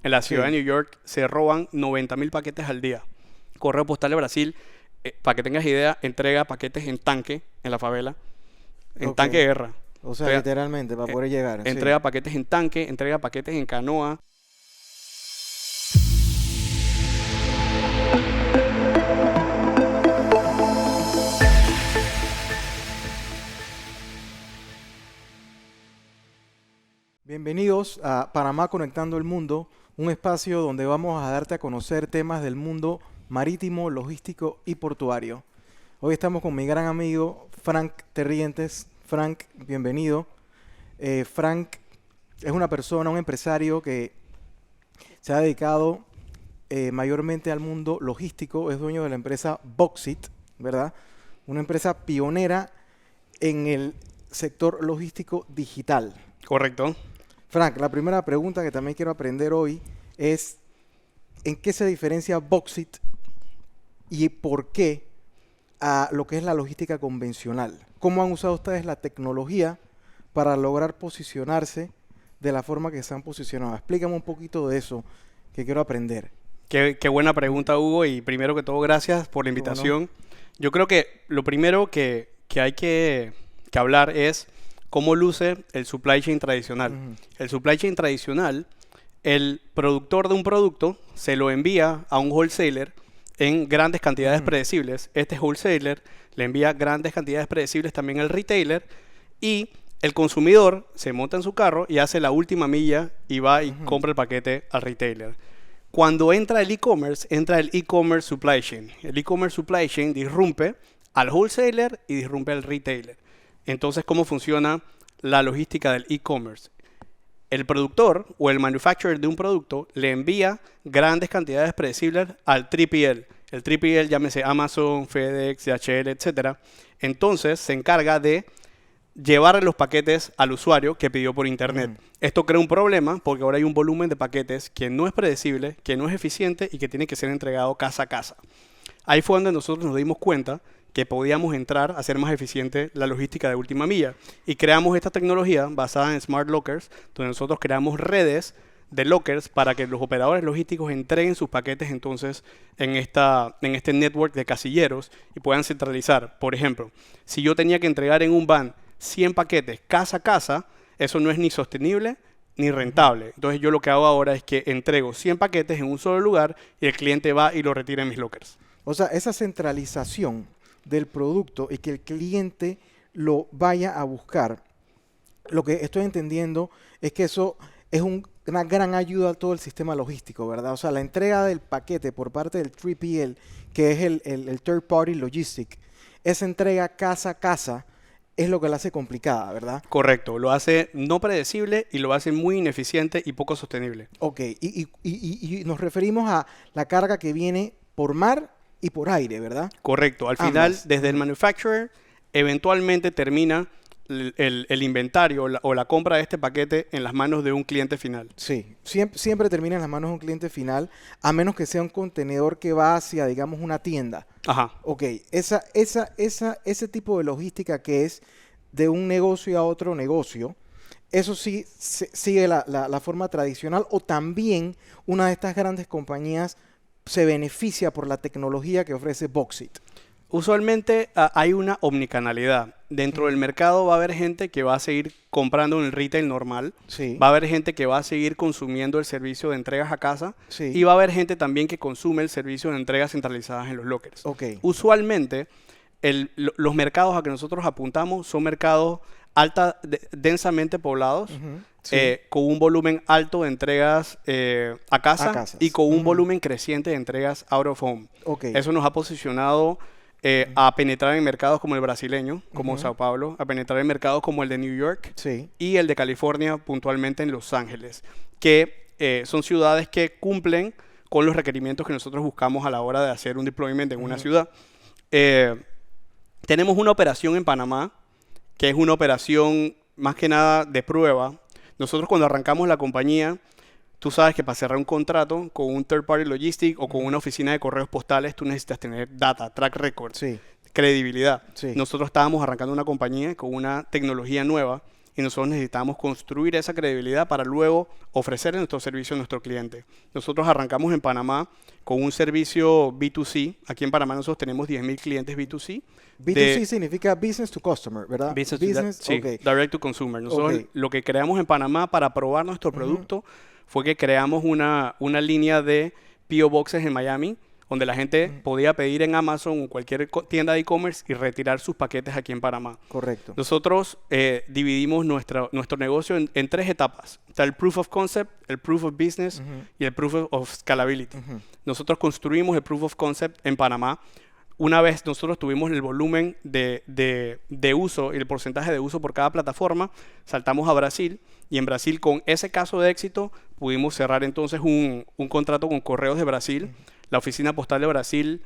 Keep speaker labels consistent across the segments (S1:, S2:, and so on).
S1: en la ciudad de
S2: Sí,
S1: New York se roban 90.000 paquetes al día. Correo Postal de Brasil, para que tengas idea, entrega paquetes en tanque en la favela, en
S2: ok.
S1: tanque de guerra.
S2: O sea,
S1: Entrega,
S2: literalmente, para
S1: eh,
S2: poder llegar, sí.
S1: entrega paquetes en tanque, entrega paquetes en canoa.
S2: Bienvenidos a Panamá Conectando el Mundo, un espacio donde vamos a darte a conocer temas del mundo marítimo, logístico y portuario. Hoy estamos con mi gran amigo Frank Terrientes. Frank, bienvenido. Frank es una persona, un empresario que se ha dedicado mayormente al mundo logístico, es dueño de la empresa Boxit, ¿verdad? Una empresa pionera en el sector logístico digital.
S1: Correcto.
S2: Frank, la primera pregunta que también quiero aprender hoy es ¿en qué se diferencia Boxit y por qué a lo que es la logística convencional? ¿Cómo han usado ustedes la tecnología para lograr posicionarse de la forma que se han posicionado? Explícame un poquito de eso que quiero aprender.
S1: Qué buena pregunta, Hugo. Y primero que todo, gracias por la
S2: ¿Cómo no?
S1: invitación. Yo creo que lo primero que hay que hablar es cómo luce el supply chain tradicional.
S2: Ujú,
S1: El supply chain tradicional, el productor de un producto se lo envía a un wholesaler en grandes cantidades
S2: ujú,
S1: predecibles. Este wholesaler le envía grandes cantidades predecibles también al retailer y el consumidor se monta en su carro y hace la última milla y va y
S2: ujú.
S1: compra el paquete al retailer. Cuando entra el e-commerce supply chain. El e-commerce supply chain disrumpe al wholesaler y disrumpe al retailer. Entonces, ¿cómo funciona la logística del e-commerce? El productor o el manufacturer de un producto le envía grandes cantidades predecibles al 3PL. El 3PL, llámese Amazon, FedEx, DHL, etcétera. Entonces, se encarga de llevar los paquetes al usuario que pidió por internet.
S2: Ujú.
S1: Esto crea un problema porque ahora hay un volumen de paquetes que no es predecible, que no es eficiente y que tiene que ser entregado casa a casa. Ahí fue donde nosotros nos dimos cuenta que podíamos entrar a hacer más eficiente la logística de última milla. Y creamos esta tecnología basada en Smart Lockers, donde nosotros creamos redes de lockers para que los operadores logísticos entreguen sus paquetes entonces en este network de casilleros y puedan centralizar. Por ejemplo, si yo tenía que entregar en un van 100 paquetes casa a casa, eso no es ni sostenible ni
S2: Ujú.
S1: rentable. Entonces yo lo que hago ahora es que entrego 100 paquetes en un solo lugar y el cliente va y lo retira en mis lockers.
S2: O sea, esa centralización del producto y que el cliente lo vaya a buscar, lo que estoy entendiendo es que eso es una gran ayuda a todo el sistema logístico, ¿verdad? O sea, la entrega del paquete por parte del 3PL, que es el Third Party Logistic, esa entrega casa a casa es lo que la hace complicada, ¿verdad?
S1: Correcto, lo hace no predecible y lo hace muy ineficiente y poco sostenible.
S2: Ok, y nos referimos a la carga que viene por mar y por aire, ¿verdad?
S1: Correcto, al final,
S2: Ambas.
S1: desde el
S2: Ujú.
S1: manufacturer, eventualmente termina el inventario o la compra de este paquete en las manos de un cliente final.
S2: Sí, siempre termina en las manos de un cliente final, a menos que sea un contenedor que va hacia, digamos, una tienda.
S1: Ajá,
S2: Ok, ese tipo de logística que es de un negocio a otro negocio, eso sí sigue la forma tradicional o también una de estas grandes compañías se beneficia por la tecnología que ofrece Boxit.
S1: usualmente hay una omnicanalidad. Dentro del
S2: Ujú.
S1: mercado va a haber gente que va a seguir comprando en el retail normal,
S2: Sí,
S1: va a haber gente que va a seguir consumiendo el servicio de entregas a casa y
S2: sí,
S1: va a haber gente también que consume el servicio de entregas centralizadas en los lockers.
S2: ok.
S1: Usualmente, los mercados a que nosotros apuntamos son mercados densamente poblados,
S2: Ujú, sí,
S1: con un volumen alto de entregas a
S2: a
S1: casa y
S2: casas.
S1: con un
S2: Ujú,
S1: volumen creciente de entregas out of home.
S2: ok.
S1: Eso nos ha posicionado
S2: Ujú,
S1: a penetrar en mercados como el brasileño, como
S2: ujú,
S1: Sao Paulo, a penetrar en mercados como el de New York
S2: sí,
S1: y el de California, puntualmente en Los Ángeles, que son ciudades que cumplen con los requerimientos que nosotros buscamos a la hora de hacer un deployment en una
S2: ujú,
S1: ciudad. Eh, Tenemos una operación en Panamá, que es una operación más que nada de prueba. Nosotros cuando arrancamos la compañía, tú sabes que para cerrar un contrato con un third party logistic o con
S2: ujú,
S1: una oficina de correos postales, tú necesitas tener data, track record,
S2: sí,
S1: credibilidad.
S2: sí.
S1: Nosotros estábamos arrancando una compañía con una tecnología nueva y nosotros necesitamos construir esa credibilidad para luego ofrecer nuestro servicio a nuestro cliente. Nosotros arrancamos en Panamá con un servicio B2C. Aquí en Panamá nosotros tenemos 10.000 clientes B2C.
S2: B2C significa business to customer, ¿verdad?
S1: Sí,
S2: okay.
S1: direct to consumer. Nosotros lo que creamos en Panamá para probar nuestro producto fue que creamos una línea de P.O. Boxes en Miami, donde la gente podía pedir en Amazon o cualquier tienda de e-commerce y retirar sus paquetes aquí en Panamá.
S2: Correcto.
S1: Nosotros dividimos nuestro negocio en 3 etapas. Está el Proof of Concept, el Proof of Business y el Proof of Scalability. Nosotros construimos el Proof of Concept en Panamá. Una vez nosotros tuvimos el volumen de uso y el porcentaje de uso por cada plataforma, saltamos a Brasil y en Brasil con ese caso de éxito pudimos cerrar entonces un contrato con Correos de Brasil. La Oficina Postal de Brasil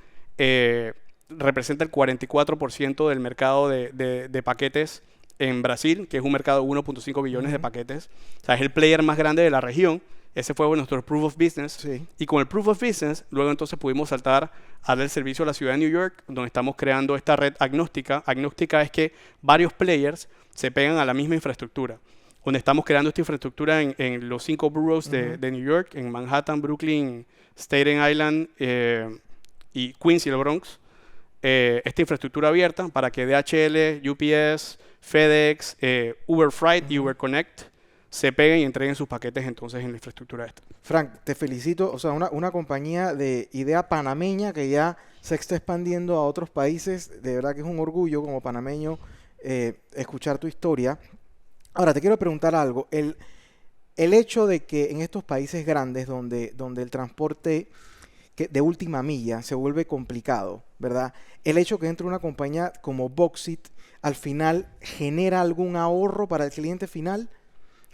S1: representa el 44% del mercado de paquetes en Brasil, que es un mercado de 1.5 billones de paquetes. O sea, es el player más grande de la región. Ese fue nuestro Proof of Business.
S2: Sí.
S1: Y con el Proof of Business, luego entonces pudimos saltar a dar el servicio a la ciudad de New York, donde estamos creando esta red agnóstica. Agnóstica es que varios players se pegan a la misma infraestructura. Donde estamos creando esta infraestructura en los 5 boroughs de New York, en Manhattan, Brooklyn, Staten Island y Queens y el Bronx. Esta infraestructura abierta para que DHL, UPS, FedEx, Uber Freight y Uber Connect se peguen y entreguen sus paquetes entonces en la infraestructura esta.
S2: Frank, te felicito. O sea, una compañía de idea panameña que ya se está expandiendo a otros países. De verdad que es un orgullo como panameño escuchar tu historia. Ahora, te quiero preguntar algo. El hecho de que en estos países grandes donde el transporte de última milla se vuelve complicado, ¿verdad? El hecho que entre una compañía como Boxit al final genera algún ahorro para el cliente final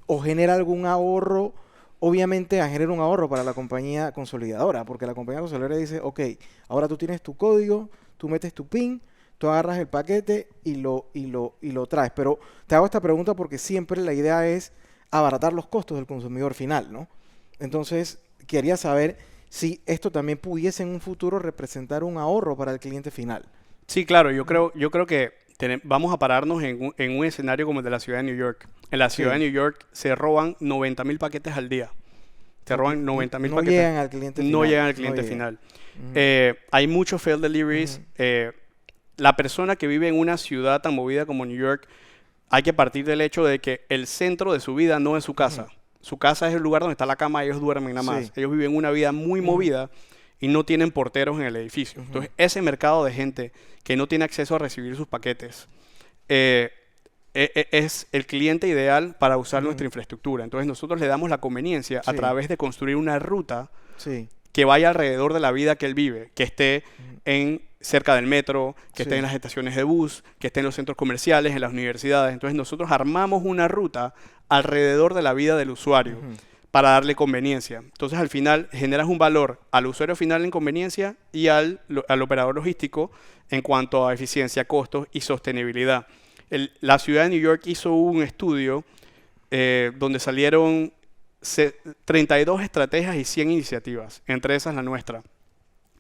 S2: o genera algún ahorro, obviamente genera un ahorro para la compañía consolidadora, porque la compañía consolidadora dice, ok, ahora tú tienes tu código, tú metes tu PIN, tú agarras el paquete y lo traes. Pero te hago esta pregunta porque siempre la idea es abaratar los costos del consumidor final, ¿no? Entonces, quería saber si esto también pudiese en un futuro representar un ahorro para el cliente final.
S1: Sí, claro. Yo creo que vamos a pararnos en un escenario como el de la ciudad de New York. En la ciudad de New York se roban 90.000 paquetes al día. Se roban 90.000 paquetes.
S2: No llegan al cliente final.
S1: No llegan al cliente final. Hay muchos failed deliveries. La persona que vive en una ciudad tan movida como New York, hay que partir del hecho de que el centro de su vida no es su casa. Su casa es el lugar donde está la cama, ellos duermen nada más. Ellos viven una vida muy movida y no tienen porteros en el edificio. Entonces, ese mercado de gente que no tiene acceso a recibir sus paquetes es el cliente ideal para usar nuestra infraestructura. Entonces, nosotros le damos la conveniencia a través de construir una ruta que vaya alrededor de la vida que él vive, que esté cerca del metro, que esté en las estaciones de bus, que esté en los centros comerciales, en las universidades. Entonces nosotros armamos una ruta alrededor de la vida del usuario para darle conveniencia. Entonces al final generas un valor al usuario final en conveniencia y al operador logístico en cuanto a eficiencia, costos y sostenibilidad. La ciudad de New York hizo un estudio donde salieron 32 estrategias y 100 iniciativas, entre esas la nuestra.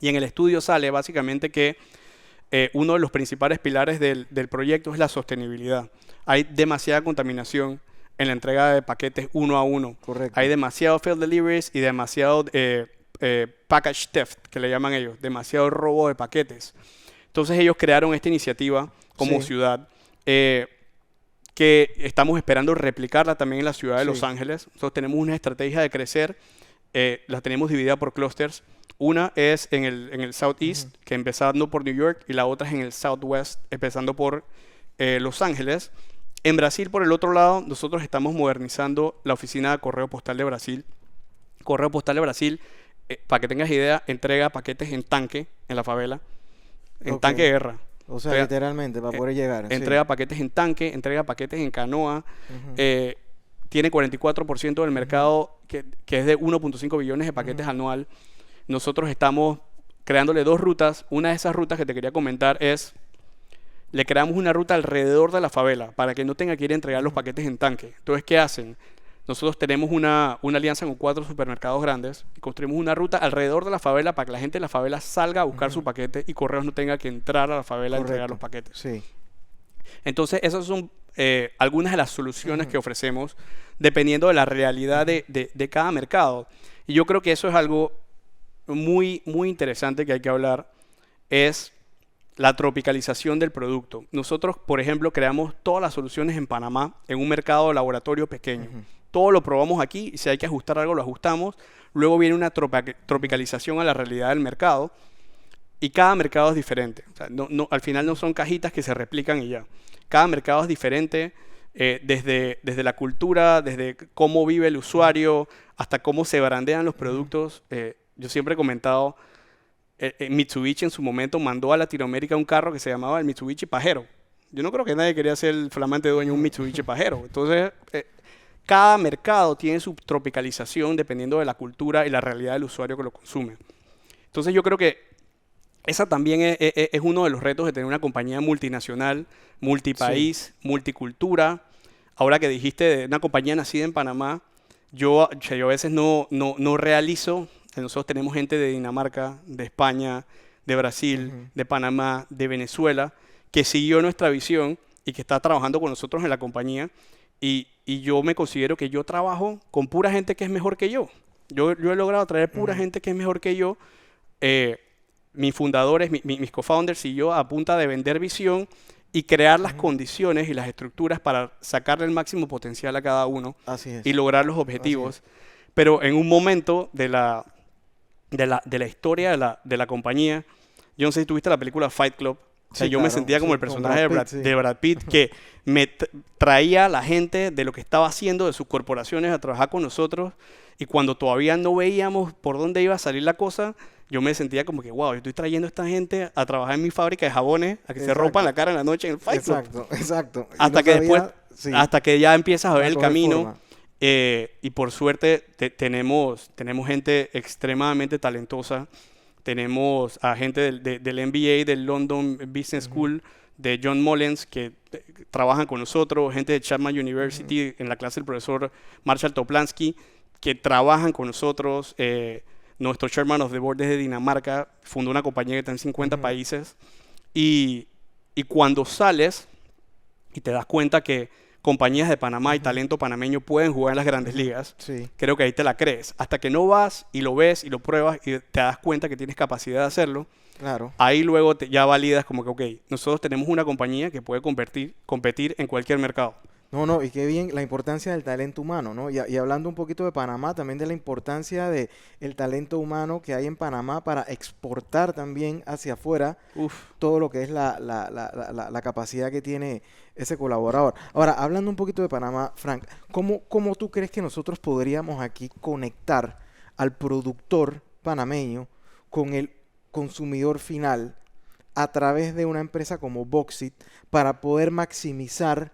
S1: Y en el estudio sale básicamente que uno de los principales pilares del proyecto es la sostenibilidad. Hay demasiada contaminación en la entrega de paquetes uno a uno.
S2: Correcto.
S1: Hay demasiado failed deliveries y demasiado package theft, que le llaman ellos, demasiado robo de paquetes. Entonces ellos crearon esta iniciativa como ciudad que estamos esperando replicarla también en la ciudad de Los Ángeles. Nosotros tenemos una estrategia de crecer, la tenemos dividida por clusters. Una es en el Southeast, que empezando por New York, y la otra es en el Southwest, empezando por Los Ángeles. En Brasil, por el otro lado, nosotros estamos modernizando la oficina de Correo Postal de Brasil. Correo Postal de Brasil, para que tengas idea, entrega paquetes en tanque en la favela, en tanque de guerra.
S2: O sea, literalmente, para poder llegar.
S1: Entrega paquetes en tanque, entrega paquetes en canoa. Tiene 44% del mercado, que es de 1.5 billones de paquetes anual. Nosotros estamos creándole 2 rutas. Una de esas rutas que te quería comentar es, le creamos una ruta alrededor de la favela para que no tenga que ir a entregar los paquetes en tanque. Entonces, ¿qué hacen? Nosotros tenemos una alianza con 4 supermercados grandes y construimos una ruta alrededor de la favela para que la gente de la favela salga a buscar su paquete y Correos no tenga que entrar a la favela a entregar los paquetes.
S2: Sí.
S1: Entonces, esos son algunas de las soluciones que ofrecemos dependiendo de la realidad de cada mercado. Y yo creo que eso es algo muy, muy interesante que hay que hablar, es la tropicalización del producto. Nosotros, por ejemplo, creamos todas las soluciones en Panamá, en un mercado de laboratorio pequeño. Todo lo probamos aquí y si hay que ajustar algo, lo ajustamos. Luego viene una tropicalización a la realidad del mercado y cada mercado es diferente. O sea, al final no son cajitas que se replican y ya. Cada mercado es diferente, desde la cultura, desde cómo vive el usuario, hasta cómo se brandean los productos. Yo siempre he comentado, Mitsubishi en su momento mandó a Latinoamérica un carro que se llamaba el Mitsubishi Pajero. Yo no creo que nadie quería ser el flamante dueño de un Mitsubishi Pajero. Entonces, cada mercado tiene su tropicalización dependiendo de la cultura y la realidad del usuario que lo consume. Entonces, yo creo que esa también es uno de los retos de tener una compañía multinacional, multipaís, multicultura. Ahora que dijiste de una compañía nacida en Panamá, yo a veces no realizo. Nosotros tenemos gente de Dinamarca, de España, de Brasil, de Panamá, de Venezuela, que siguió nuestra visión y que está trabajando con nosotros en la compañía. Y yo me considero que yo trabajo con pura gente que es mejor que yo. Yo he logrado traer pura gente que es mejor que yo. Mis fundadores, mis co-founders y yo, a punta de vender visión y crear las condiciones y las estructuras para sacarle el máximo potencial a cada uno y lograr los objetivos. Pero en un momento de la historia de la compañía, yo no sé si tuviste la película Fight Club. O sea, yo me sentía como el personaje de Brad Pitt, que me traía a la gente de lo que estaba haciendo, de sus corporaciones, a trabajar con nosotros. Y cuando todavía no veíamos por dónde iba a salir la cosa, yo me sentía como que, wow, yo estoy trayendo a esta gente a trabajar en mi fábrica de jabones, a que se rompan la cara en la noche en el Fight Club.
S2: Exacto.
S1: Hasta que después, hasta que ya empiezas a ver el camino. Y por suerte tenemos gente extremadamente talentosa. Tenemos a gente del MBA, del London Business School, de John Mullins, que trabajan con nosotros, gente de Chapman University, en la clase del profesor Marshall Toplansky, que trabajan con nosotros. Nuestro Chairman of the Board desde Dinamarca fundó una compañía que está en 50 países. Y cuando sales y te das cuenta que compañías de Panamá y talento panameño pueden jugar en las grandes ligas, creo que ahí te la crees. Hasta que no vas y lo ves y lo pruebas y te das cuenta que tienes capacidad de hacerlo, ahí luego ya validas como que, ok, nosotros tenemos una compañía que puede competir en cualquier mercado.
S2: No, y qué bien la importancia del talento humano, ¿no? Y hablando un poquito de Panamá, también de la importancia del talento humano que hay en Panamá para exportar también hacia afuera todo lo que es la capacidad que tiene ese colaborador. Ahora, hablando un poquito de Panamá, Frank, ¿cómo tú crees que nosotros podríamos aquí conectar al productor panameño con el consumidor final a través de una empresa como Boxit para poder maximizar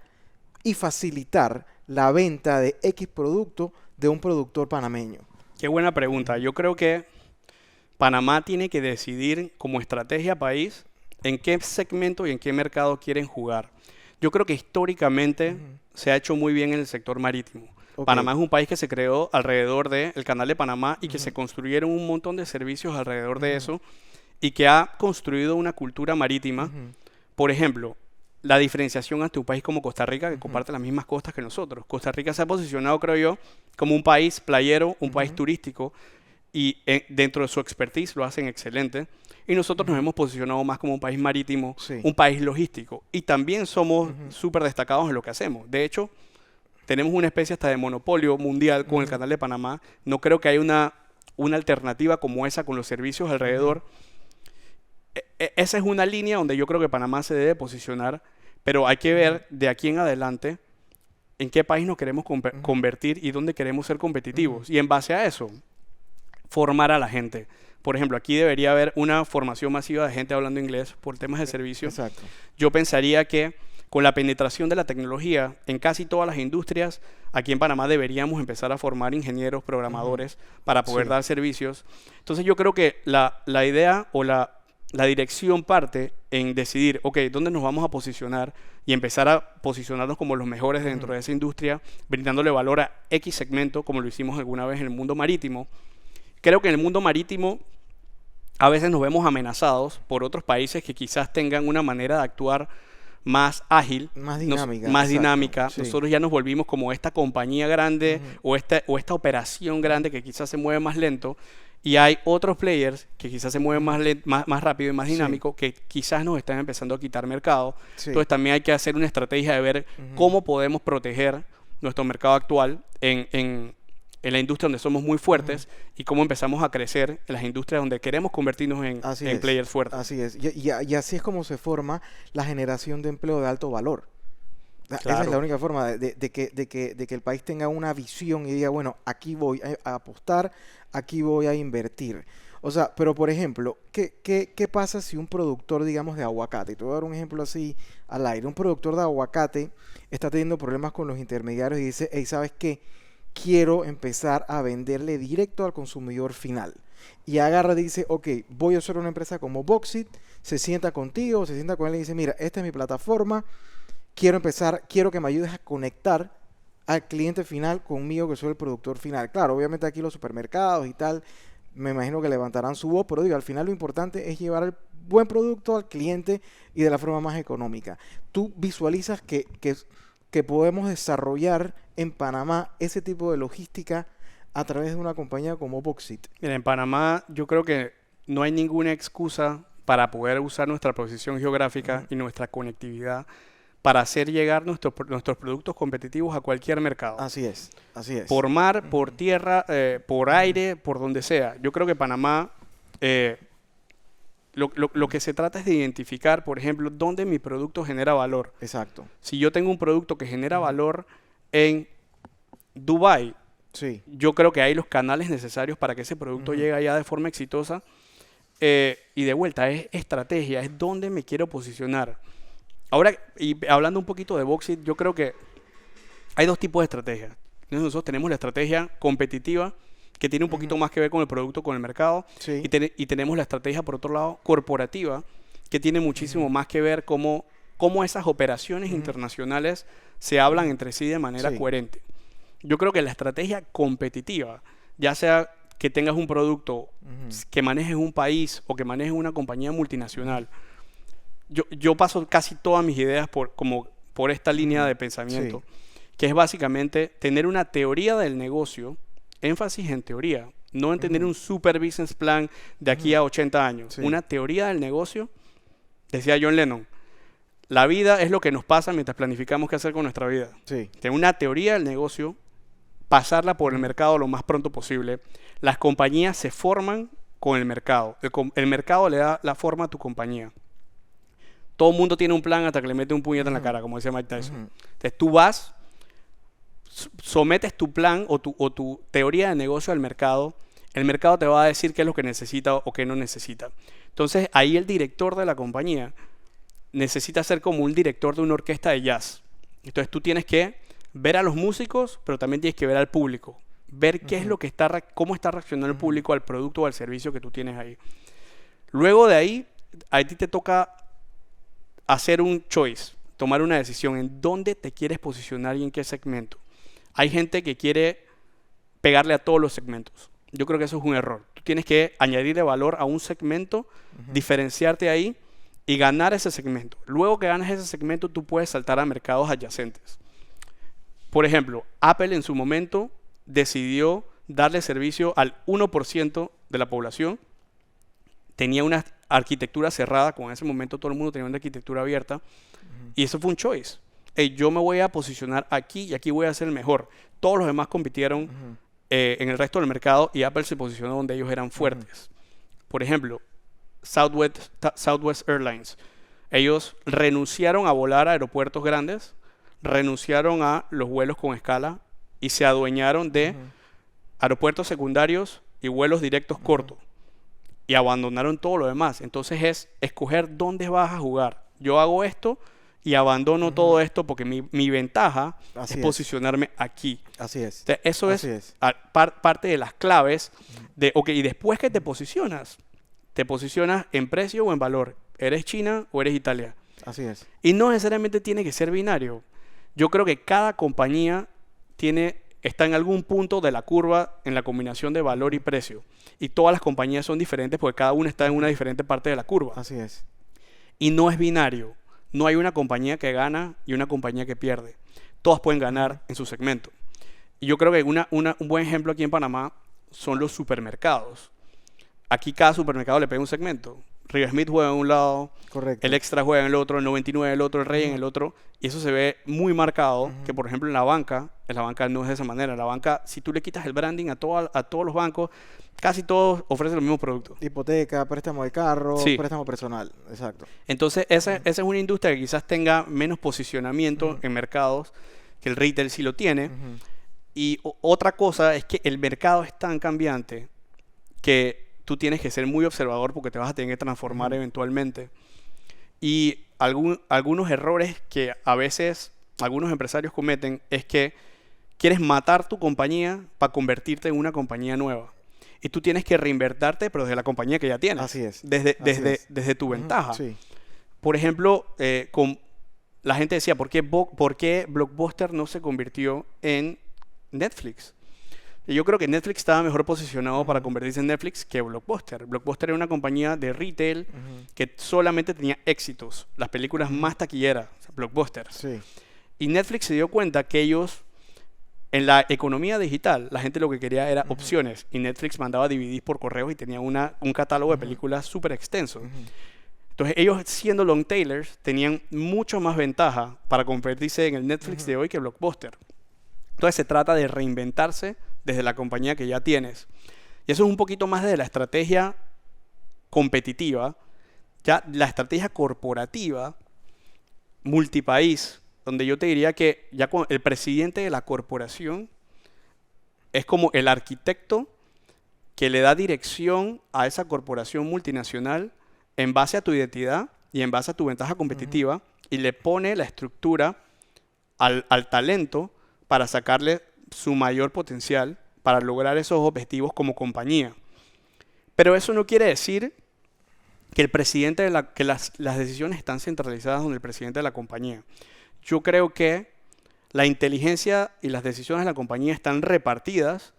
S2: y facilitar la venta de X producto de un productor panameño?
S1: Qué buena pregunta. Yo creo que Panamá tiene que decidir como estrategia país en qué segmento y en qué mercado quieren jugar. Yo creo que históricamente se ha hecho muy bien en el sector marítimo. Panamá es un país que se creó alrededor del Canal de Panamá y que se construyeron un montón de servicios alrededor de eso y que ha construido una cultura marítima. Por ejemplo, la diferenciación ante un país como Costa Rica, que comparte las mismas costas que nosotros. Costa Rica se ha posicionado, creo yo, como un país playero, un país turístico, y dentro de su expertise lo hacen excelente. Y nosotros nos hemos posicionado más como un país marítimo, un país logístico. Y también somos súper destacados en lo que hacemos. De hecho, tenemos una especie hasta de monopolio mundial con el Canal de Panamá. No creo que haya una alternativa como esa con los servicios alrededor. Esa es una línea donde yo creo que Panamá se debe posicionar, pero hay que ver de aquí en adelante en qué país nos queremos convertir y dónde queremos ser competitivos. Y en base a eso, formar a la gente. Por ejemplo, aquí debería haber una formación masiva de gente hablando inglés por temas de servicio. Yo pensaría que con la penetración de la tecnología en casi todas las industrias, aquí en Panamá deberíamos empezar a formar ingenieros, programadores para poder dar servicios. Entonces yo creo que la idea o la dirección parte en decidir, ok, ¿dónde nos vamos a posicionar? Y empezar a posicionarnos como los mejores dentro de esa industria, brindándole valor a X segmento, como lo hicimos alguna vez en el mundo marítimo. Creo que en el mundo marítimo a veces nos vemos amenazados por otros países que quizás tengan una manera de actuar más ágil,
S2: Más dinámica.
S1: más
S2: exacto,
S1: dinámica.
S2: sí.
S1: Nosotros ya nos volvimos como esta compañía grande
S2: Ujú.
S1: o esta operación grande que quizás se mueve más lento. Y hay otros players que quizás se mueven
S2: Ujú.
S1: más rápido y más
S2: Sí.
S1: dinámico que quizás nos están empezando a quitar mercado.
S2: Sí.
S1: Entonces también hay que hacer una estrategia de ver
S2: Ujú.
S1: cómo podemos proteger nuestro mercado actual en la industria donde somos muy fuertes y cómo empezamos a crecer en las industrias donde queremos convertirnos
S2: Así
S1: en
S2: es.
S1: players fuertes.
S2: Así es. Y así es como se forma la generación de empleo de alto valor. Esa es la
S1: Claro.
S2: única forma de que el país tenga una visión y diga, bueno, aquí voy a apostar, aquí voy a invertir. O sea, pero por ejemplo, ¿qué pasa si un productor, digamos, de aguacate, te voy a dar un ejemplo así al aire, un productor de aguacate está teniendo problemas con los intermediarios y dice, hey, ¿sabes qué? Quiero empezar a venderle directo al consumidor final. Y agarra y dice, ok, voy a hacer una empresa como Boxit, se sienta contigo, se sienta con él y dice, mira, esta es mi plataforma, quiero que me ayudes a conectar al cliente final conmigo, que soy el productor final. Claro, obviamente aquí los supermercados y tal, me imagino que levantarán su voz, pero digo, al final lo importante es llevar el buen producto al cliente y de la forma más económica. ¿Tú visualizas que podemos desarrollar en Panamá ese tipo de logística a través de una compañía como Boxit?
S1: Mira, en Panamá yo creo que no hay ninguna excusa para poder usar nuestra posición geográfica y nuestra conectividad para hacer llegar nuestros productos competitivos a cualquier mercado.
S2: Así es, así es.
S1: Por mar, por tierra, por aire, por donde sea. Yo creo que Panamá, lo que se trata es de identificar, por ejemplo, dónde mi producto genera valor.
S2: Exacto.
S1: Si yo tengo un producto que genera valor en Dubái,
S2: Sí.
S1: yo creo que hay los canales necesarios para que ese producto llegue allá de forma exitosa. Y de vuelta, es estrategia, es dónde me quiero posicionar. Ahora, y hablando un poquito de Boxit, yo creo que hay dos tipos de estrategias. Nosotros tenemos la estrategia competitiva, que tiene un poquito más que ver con el producto, con el mercado,
S2: Sí.
S1: y tenemos la estrategia, por otro lado, corporativa, que tiene muchísimo más que ver cómo esas operaciones internacionales se hablan entre sí de manera
S2: Sí.
S1: coherente. Yo creo que la estrategia competitiva, ya sea que tengas un producto que manejes un país o que manejes una compañía multinacional, yo paso casi todas mis ideas por esta línea de pensamiento, que es básicamente tener una teoría del negocio, énfasis en teoría, no en tener un super business plan de aquí a 80 años,
S2: Sí.
S1: una teoría del negocio. Decía John Lennon, la vida es lo que nos pasa mientras planificamos qué hacer con nuestra vida.
S2: Sí.
S1: Tener una teoría del negocio, pasarla por el mercado lo más pronto posible. Las compañías se forman con el mercado. El mercado le da la forma a tu compañía. Todo el mundo tiene un plan hasta que le mete un puñete en la cara, como decía Mike Tyson. Entonces tú vas, sometes tu plan o tu teoría de negocio al mercado. El mercado te va a decir qué es lo que necesita o qué no necesita. Entonces ahí el director de la compañía necesita ser como un director de una orquesta de jazz. Entonces tú tienes que ver a los músicos, pero también tienes que ver al público. Ver qué es lo que cómo está reaccionando el público al producto o al servicio que tú tienes ahí. Luego de ahí, a ti te toca hacer un choice, tomar una decisión en dónde te quieres posicionar y en qué segmento. Hay gente que quiere pegarle a todos los segmentos. Yo creo que eso es un error. Tú tienes que añadirle valor a un segmento, diferenciarte ahí y ganar ese segmento. Luego que ganas ese segmento, tú puedes saltar a mercados adyacentes. Por ejemplo, Apple en su momento decidió darle servicio al 1% de la población. Tenía una arquitectura cerrada, como en ese momento todo el mundo tenía una arquitectura abierta, y eso fue un choice. Yo me voy a posicionar aquí y aquí voy a ser el mejor. Todos los demás compitieron en el resto del mercado y Apple se posicionó donde ellos eran fuertes. Por ejemplo, Southwest Airlines. Ellos renunciaron a volar a aeropuertos grandes, renunciaron a los vuelos con escala y se adueñaron de aeropuertos secundarios y vuelos directos cortos. Y abandonaron todo lo demás. Entonces es escoger dónde vas a jugar. Yo hago esto y abandono todo esto porque mi ventaja
S2: Así
S1: es
S2: es.
S1: posicionarme aquí.
S2: Así es.
S1: Entonces, eso
S2: Así
S1: es
S2: es.
S1: parte de las claves de, ok, y después que te posicionas en precio o en valor. ¿Eres China o eres Italia?
S2: Así es.
S1: Y no necesariamente tiene que ser binario. Yo creo que cada compañía está en algún punto de la curva en la combinación de valor y precio. Y todas las compañías son diferentes porque cada una está en una diferente parte de la curva.
S2: Así es.
S1: Y no es binario. no hay una compañía que gana y una compañía que pierde. Todas pueden ganar en su segmento. Y yo creo que un buen ejemplo aquí en Panamá son los supermercados. Aquí cada supermercado le pega un segmento. Río Smith juega en un lado,
S2: Correcto.
S1: el Extra juega en el otro, el 99 en el otro, el Rey en el otro. Y eso se ve muy marcado, que por ejemplo en la banca no es de esa manera. En la banca, si tú le quitas el branding a todos los bancos, casi todos ofrecen los mismos productos.
S2: Hipoteca, préstamo de carro,
S1: Sí.
S2: préstamo personal. Exacto.
S1: Entonces, esa es una industria que quizás tenga menos posicionamiento en mercados, que el retail sí lo tiene.
S2: Ujú.
S1: Y otra cosa es que el mercado es tan cambiante que tú tienes que ser muy observador porque te vas a tener que transformar eventualmente. Y algunos errores que a veces algunos empresarios cometen es que quieres matar tu compañía para convertirte en una compañía nueva. Y tú tienes que reinvertirte, pero desde la compañía que ya tienes.
S2: Así es.
S1: Desde,
S2: Así
S1: desde,
S2: es.
S1: desde tu
S2: Ujú.
S1: ventaja.
S2: Sí.
S1: Por ejemplo, la gente decía, ¿por qué Blockbuster no se convirtió en Netflix? Y yo creo que Netflix estaba mejor posicionado para convertirse en Netflix que Blockbuster. Blockbuster era una compañía de retail que solamente tenía éxitos, las películas más taquilleras, o sea, Blockbuster.
S2: Sí.
S1: Y Netflix se dio cuenta que ellos, en la economía digital, la gente lo que quería era opciones. Y Netflix mandaba DVDs por correo y tenía un catálogo de películas súper extenso. Entonces ellos, siendo long tailers, tenían mucho más ventaja para convertirse en el Netflix de hoy que Blockbuster. Entonces se trata de reinventarse desde la compañía que ya tienes. Y eso es un poquito más de la estrategia competitiva. Ya la estrategia corporativa, multipaís, donde yo te diría que ya el presidente de la corporación es como el arquitecto que le da dirección a esa corporación multinacional en base a tu identidad y en base a tu ventaja competitiva y le pone la estructura al talento para sacarle su mayor potencial para lograr esos objetivos como compañía. Pero eso no quiere decir que el presidente que las decisiones están centralizadas en el presidente de la compañía. Yo creo que la inteligencia y las decisiones de la compañía están repartidas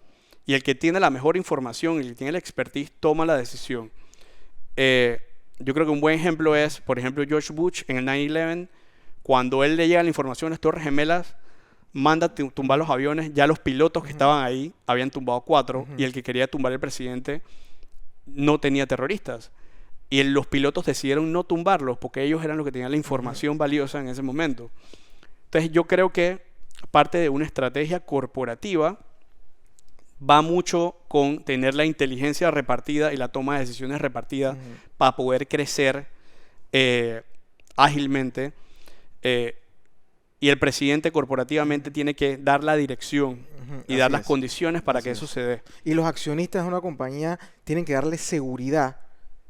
S1: y el que tiene la mejor información y el que tiene la expertise toma la decisión. Yo creo que un buen ejemplo es, por ejemplo, George Bush en el 9/11, cuando él le llega la información a las Torres Gemelas, manda tumbar los aviones, ya los pilotos que estaban ahí habían tumbado 4 y el que quería tumbar el presidente no tenía terroristas. Y los pilotos decidieron no tumbarlos porque ellos eran los que tenían la información valiosa en ese momento. Entonces yo creo que parte de una estrategia corporativa va mucho con tener la inteligencia repartida y la toma de decisiones repartida para poder crecer ágilmente. Y el presidente corporativamente tiene que dar la dirección y dar
S2: Así
S1: las
S2: es.
S1: condiciones para
S2: Así
S1: que
S2: es.
S1: eso se dé.
S2: Y los accionistas de una compañía tienen que darle seguridad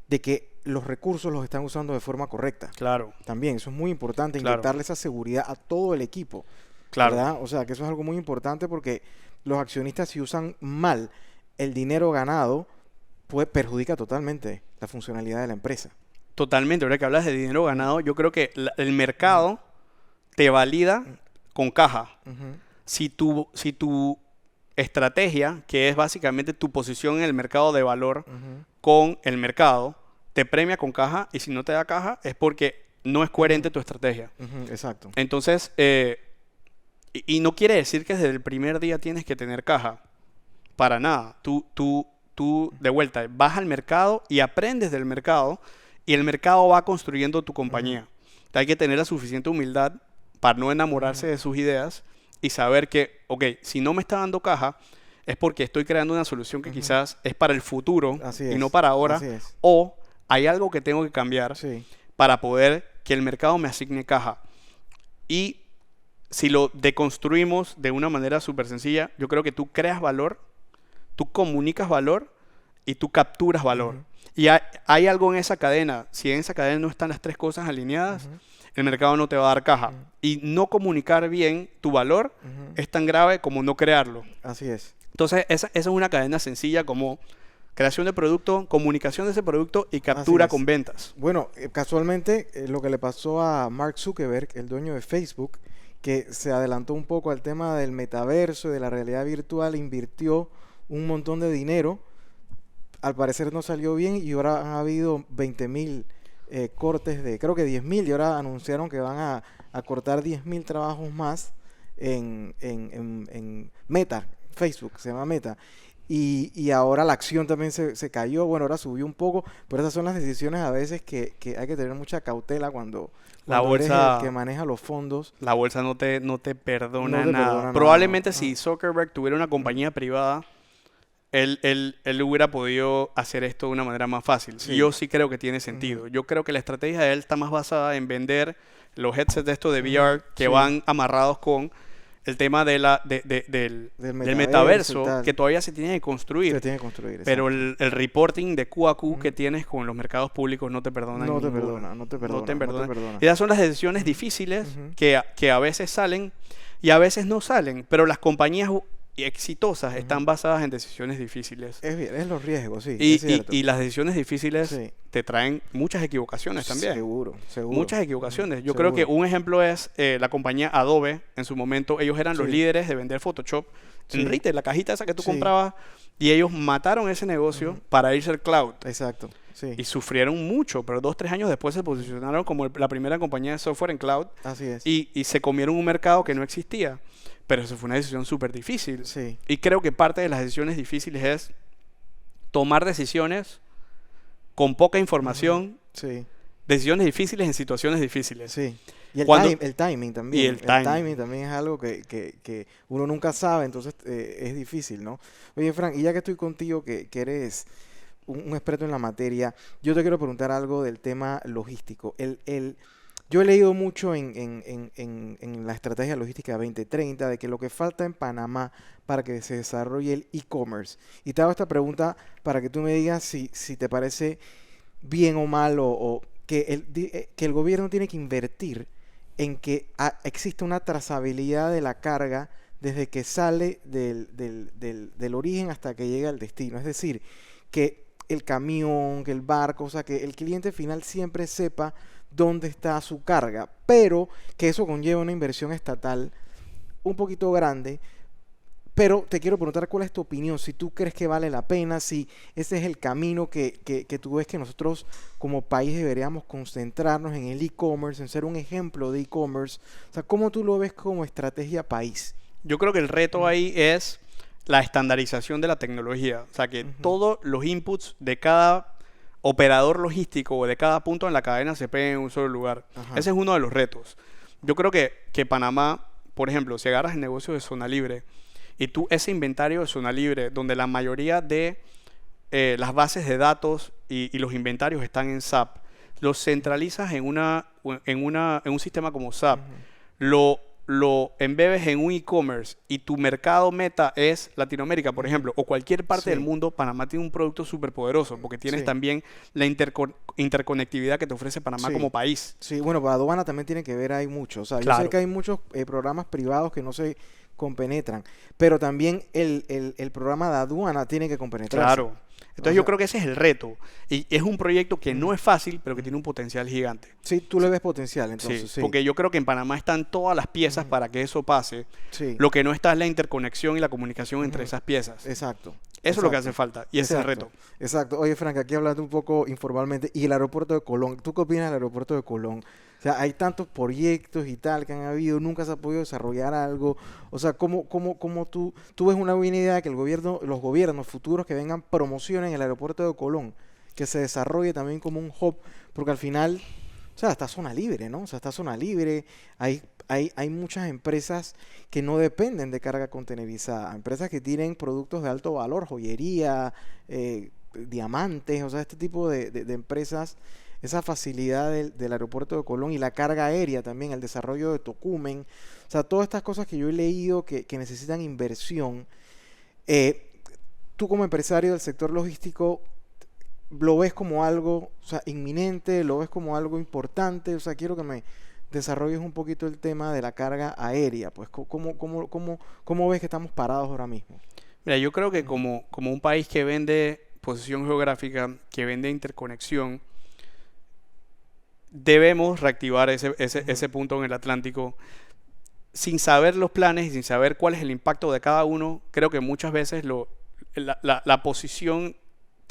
S2: de que los recursos los están usando de forma correcta.
S1: Claro,
S2: También, eso es muy importante,
S1: Claro.
S2: inyectarle esa seguridad a todo el equipo.
S1: claro.
S2: ¿Verdad? O sea, que eso es algo muy importante porque los accionistas, si usan mal el dinero ganado, pues perjudica totalmente la funcionalidad de la empresa.
S1: Totalmente. Ahora que hablas de dinero ganado, yo creo que el mercado te valida con caja.
S2: Ujú.
S1: Si tu estrategia, que es básicamente tu posición en el mercado de valor
S2: Ujú.
S1: con el mercado, te premia con caja y si no te da caja es porque no es coherente tu estrategia.
S2: Ujú, exacto.
S1: Entonces, y no quiere decir que desde el primer día tienes que tener caja. Para nada. Tú de vuelta, vas al mercado y aprendes del mercado y el mercado va construyendo tu compañía. Hay que tener la suficiente humildad para no enamorarse de sus ideas y saber que, ok, si no me está dando caja, es porque estoy creando una solución que quizás es para el futuro
S2: Así
S1: y
S2: es.
S1: no para ahora,
S2: Así es.
S1: o hay algo que tengo que cambiar
S2: Sí.
S1: para poder que el mercado me asigne caja. Y si lo deconstruimos de una manera súper sencilla, yo creo que tú creas valor, tú comunicas valor y tú capturas valor. Y hay algo en esa cadena. Si en esa cadena no están las tres cosas alineadas, el mercado no te va a dar caja. Y no comunicar bien tu valor es tan grave como no crearlo.
S2: Así es.
S1: Entonces, esa es una cadena sencilla como creación de producto, comunicación de ese producto y captura
S2: es.
S1: con ventas.
S2: Bueno, casualmente lo que le pasó a Mark Zuckerberg, el dueño de Facebook, que se adelantó un poco al tema del metaverso y de la realidad virtual, invirtió un montón de dinero, al parecer no salió bien y ahora han habido 20.000 cortes de, creo que 10.000, y ahora anunciaron que van a cortar 10.000 trabajos más en Meta, Facebook, se llama Meta. Y ahora la acción también se cayó, bueno, ahora subió un poco, pero esas son las decisiones a veces que hay que tener mucha cautela
S1: La
S2: cuando eres el
S1: bolsa,
S2: que maneja los fondos.
S1: la bolsa no te perdona
S2: No te
S1: nada.
S2: perdona nada.
S1: Probablemente si
S2: Ah,
S1: Zuckerberg tuviera una compañía privada, él hubiera podido hacer esto de una manera más fácil. Y
S2: sí.
S1: yo sí creo que tiene
S2: Ujú,
S1: sentido. Yo creo que la estrategia de él está más basada en vender los headsets de estos de
S2: ujú,
S1: VR que
S2: sí.
S1: van amarrados con el tema
S2: Del
S1: del
S2: metaverso y
S1: metaverso que
S2: tal.
S1: todavía se tiene que
S2: Se
S1: construir.
S2: tiene que construir,
S1: Pero
S2: exacto.
S1: el reporting de Q a Q que
S2: Ujú.
S1: tienes con los mercados públicos no te perdonan
S2: No te
S1: ninguno.
S2: perdona, no te
S1: No te
S2: perdona, no te
S1: perdonan.
S2: perdona.
S1: Esas son las decisiones difíciles
S2: Ujú,
S1: que a veces salen y a veces no salen. Pero las compañías exitosas
S2: ujú.
S1: están basadas en decisiones difíciles.
S2: Es bien, es los riesgos, sí,
S1: Y,
S2: es cierto.
S1: y las decisiones difíciles
S2: Sí,
S1: te traen muchas equivocaciones también.
S2: seguro, seguro.
S1: Muchas
S2: Ujú,
S1: equivocaciones. Yo creo que
S2: seguro.
S1: un ejemplo es la compañía Adobe. En su momento, ellos eran los
S2: Sí,
S1: líderes de vender Photoshop en
S2: sí,
S1: retail, la cajita esa que tú
S2: sí.
S1: comprabas. Y ellos mataron ese negocio
S2: Ujú,
S1: para irse al cloud.
S2: exacto, sí,
S1: Y sufrieron mucho, pero 2, 3 años después se posicionaron como la primera compañía de software en cloud
S2: así es.
S1: y se comieron un mercado que no existía. Pero eso fue una decisión súper difícil.
S2: Sí,
S1: Y creo que parte de las decisiones difíciles es tomar decisiones con poca
S2: ujú,
S1: información,
S2: sí,
S1: decisiones difíciles en situaciones difíciles.
S2: sí. Y
S1: Cuando,
S2: el timing
S1: y
S2: también.
S1: el
S2: El
S1: timing.
S2: timing también es algo que uno nunca sabe, entonces es difícil, ¿no? Oye, Frank, y ya que estoy contigo, que eres un experto en la materia, yo te quiero preguntar algo del tema logístico. Yo he leído mucho en la estrategia logística 2030 de que lo que falta en Panamá para que se desarrolle el e-commerce. Y te hago esta pregunta para que tú me digas si te parece bien o mal o que el gobierno tiene que invertir en que exista una trazabilidad de la carga desde que sale del origen hasta que llega al destino. Es decir, que el camión, que el barco, o sea, que el cliente final siempre sepa dónde está su carga, pero que eso conlleva una inversión estatal un poquito grande. Pero te quiero preguntar cuál es tu opinión, si tú crees que vale la pena, si ese es el camino que tú ves que nosotros como país deberíamos concentrarnos en el e-commerce, en ser un ejemplo de e-commerce. O sea, ¿cómo tú lo ves como estrategia país?
S1: Yo creo que el reto
S2: Ujú,
S1: ahí es la estandarización de la tecnología. O sea, que
S2: ujú,
S1: todos los inputs de cada operador logístico o de cada punto en la cadena se peguen en un solo lugar.
S2: ajá,
S1: Ese es uno de los retos. Yo creo que Panamá, por ejemplo, si agarras el negocio de Zona Libre y tú ese inventario de Zona Libre, donde la mayoría de las bases de datos y los inventarios están en SAP, los centralizas en un sistema como SAP,
S2: ujú,
S1: lo embebes en un e-commerce y tu mercado meta es Latinoamérica, por
S2: ujú.
S1: ejemplo, o cualquier parte del
S2: Sí,
S1: mundo, Panamá tiene un producto súper poderoso porque tienes
S2: sí,
S1: también la interconectividad que te ofrece Panamá como
S2: sí.
S1: país.
S2: Sí, bueno, para aduana también tiene que ver, hay mucho. O sea, yo sé
S1: Claro,
S2: que hay muchos programas privados que no se compenetran, pero también el programa de aduana tiene que compenetrarse.
S1: claro.
S2: O
S1: Entonces yo
S2: sea,
S1: creo que ese es el reto. Y es un proyecto que no
S2: ujú,
S1: es fácil, pero que
S2: ujú.
S1: tiene un potencial gigante.
S2: Sí, tú le ves potencial, entonces,
S1: Sí,
S2: sí.
S1: porque yo creo que en Panamá están todas las piezas
S2: Ujú,
S1: para que eso pase.
S2: sí,
S1: Lo que no está es la interconexión y la comunicación entre
S2: ujú,
S1: esas piezas.
S2: exacto,
S1: Eso es lo que hace
S2: exacto,
S1: falta y ese es el
S2: exacto,
S1: reto.
S2: exacto. Oye, Frank, aquí hablando un poco informalmente, y el aeropuerto de Colón, ¿tú qué opinas del aeropuerto de Colón? O sea, hay tantos proyectos y tal que han habido, nunca se ha podido desarrollar algo. O sea, ¿cómo tú ves una buena idea que el gobierno, los gobiernos futuros que vengan promocionen el aeropuerto de Colón, que se desarrolle también como un hub, porque al final, o sea, está zona libre, ¿no? O sea, está zona libre, hay muchas empresas que no dependen de carga contenerizada, empresas que tienen productos de alto valor, joyería, diamantes, o sea, este tipo de empresas, esa facilidad del aeropuerto de Colón y la carga aérea también, el desarrollo de Tocumen, o sea, todas estas cosas que yo he leído que necesitan inversión. eh, Tú como empresario del sector logístico, ¿lo ves como algo, o sea, inminente? ¿Lo ves como algo importante? O sea, quiero que me desarrolles un poquito el tema de la carga aérea. Pues, ¿cómo ves que estamos parados ahora mismo?
S1: Mira, yo creo que
S2: Ujú,
S1: como un país que vende posición geográfica, que vende interconexión, debemos reactivar
S2: ujú,
S1: ese punto en el Atlántico. Sin saber los planes y sin saber cuál es el impacto de cada uno, creo que muchas veces la posición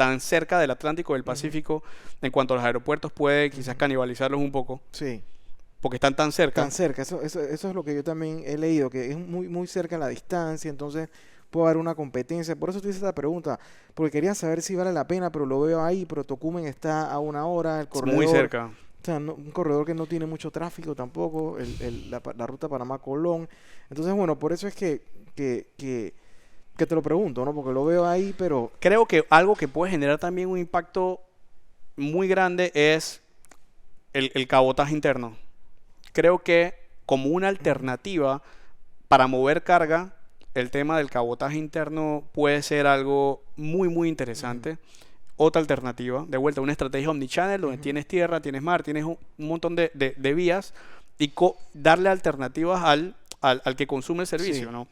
S1: tan cerca del Atlántico y del Pacífico, en cuanto a los aeropuertos, puede quizás canibalizarlos un poco,
S2: Sí,
S1: porque están tan cerca.
S2: tan cerca. Eso es lo que yo también he leído, que es muy, muy cerca la distancia, entonces puede haber una competencia. Por eso te hice esta pregunta, porque quería saber si vale la pena, pero lo veo ahí, pero Tocumen está a 1 hora, el
S1: Es muy
S2: corredor.
S1: cerca.
S2: O sea, un corredor que no tiene mucho tráfico tampoco, la ruta Panamá-Colón. Entonces, bueno, por eso es que te lo pregunto, ¿no? Porque lo veo ahí, pero...
S1: Creo que algo que puede generar también un impacto muy grande es el cabotaje interno. Creo que como una alternativa para mover carga, el tema del cabotaje interno puede ser algo muy, muy interesante. Otra alternativa, de vuelta, una estrategia omnichannel donde tienes tierra, tienes mar, tienes un montón de vías y darle alternativas al que consume el servicio,
S2: Sí,
S1: ¿no?